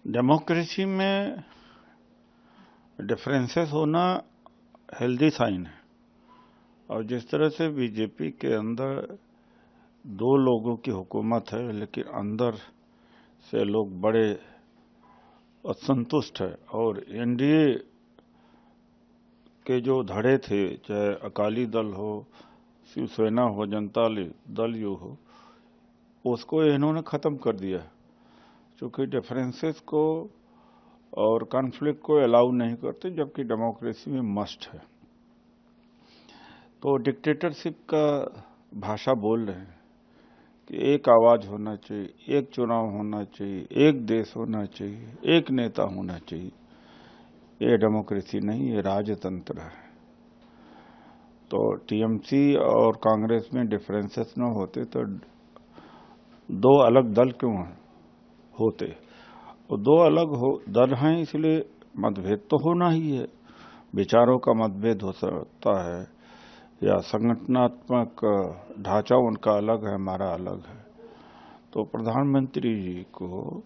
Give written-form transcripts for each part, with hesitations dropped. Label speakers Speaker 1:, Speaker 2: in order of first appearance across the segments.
Speaker 1: Democracy में differences होना healthy sign है। और जिस तरह से बीजेपी के अंदर दो लोगों की हुकूमत है, लेकिन अंदर से लोग बड़े असंतुष्ट है। और एनडीए के जो धड़े थे, चाहे अकाली दल हो, शिवसेना हो, जनता दल यू हो, उसको इन्होंने खत्म कर दिया, क्योंकि डिफरेंसेस को और कॉन्फ्लिक्ट को अलाउ नहीं करते, जबकि डेमोक्रेसी में मस्ट है। तो डिक्टेटरशिप का भाषा बोल रहे हैं कि एक आवाज होना चाहिए, एक चुनाव होना चाहिए, एक देश होना चाहिए, एक नेता होना चाहिए। ये डेमोक्रेसी नहीं, ये राजतंत्र है। तो टीएमसी और कांग्रेस में डिफरेंसेस न होते तो दो अलग दल क्यों होते? वो दो अलग दल हैं, इसलिए मतभेद तो होना ही है। विचारों का मतभेद हो सकता है, या संगठनात्मक ढांचा उनका अलग है, हमारा अलग है। तो प्रधानमंत्री जी को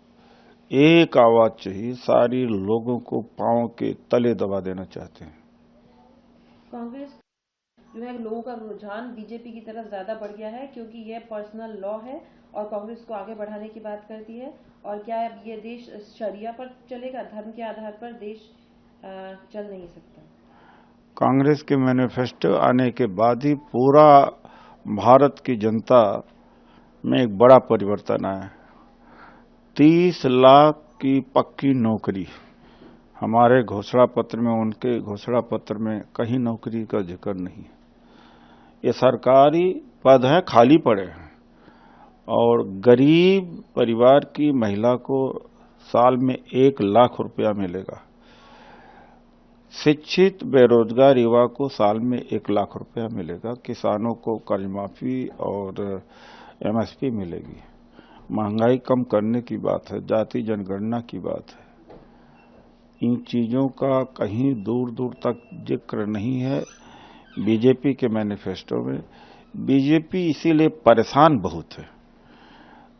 Speaker 1: एक आवाज चाहिए, सारी लोगों को पांव के तले दबा देना चाहते हैं।
Speaker 2: कांग्रेस जो है, लोगों का रुझान बीजेपी की तरफ ज्यादा बढ़ गया है, क्योंकि यह पर्सनल लॉ है और कांग्रेस को आगे बढ़ाने की बात करती है। और क्या अब ये देश शरिया पर चलेगा? धर्म के आधार पर देश चल नहीं सकता।
Speaker 1: कांग्रेस के मैनिफेस्टो आने के बाद ही पूरा भारत की जनता में एक बड़ा परिवर्तन आया। 30 लाख की पक्की नौकरी हमारे घोषणा पत्र में, उनके घोषणा पत्र में कहीं नौकरी का जिक्र नहीं है। ये सरकारी पद है, खाली पड़े हैं। और गरीब परिवार की महिला को साल में 1 लाख रुपया मिलेगा। शिक्षित बेरोजगार युवा को साल में 1 लाख रुपया मिलेगा। किसानों को कर्ज माफी और एमएसपी मिलेगी। महंगाई कम करने की बात है, जाति जनगणना की बात है। इन चीजों का कहीं दूर दूर तक जिक्र नहीं है बीजेपी के मैनिफेस्टो में। बीजेपी इसीलिए परेशान बहुत है।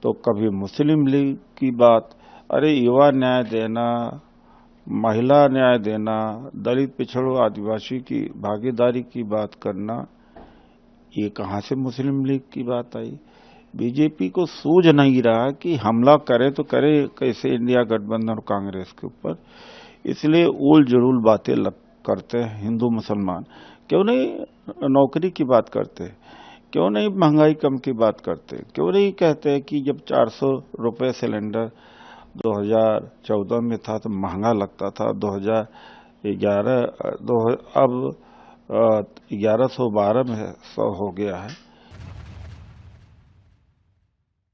Speaker 1: तो कभी मुस्लिम लीग की बात, अरे युवा न्याय देना, महिला न्याय देना, दलित पिछड़ों आदिवासी की भागीदारी की बात करना, ये कहां से मुस्लिम लीग की बात आई? बीजेपी को सूझ नहीं रहा कि हमला करे तो करे कैसे इंडिया गठबंधन और कांग्रेस के ऊपर। इसलिए उल जरूल बातें करते हैं। हिंदू मुसलमान क्यों नहीं नौकरी की बात करते, क्यों नहीं महंगाई कम की बात करते, क्यों नहीं कहते कि जब 400 रुपए सिलेंडर 2014 में था तो महंगा लगता था, 2011 अब 1112 में 100 हो गया है।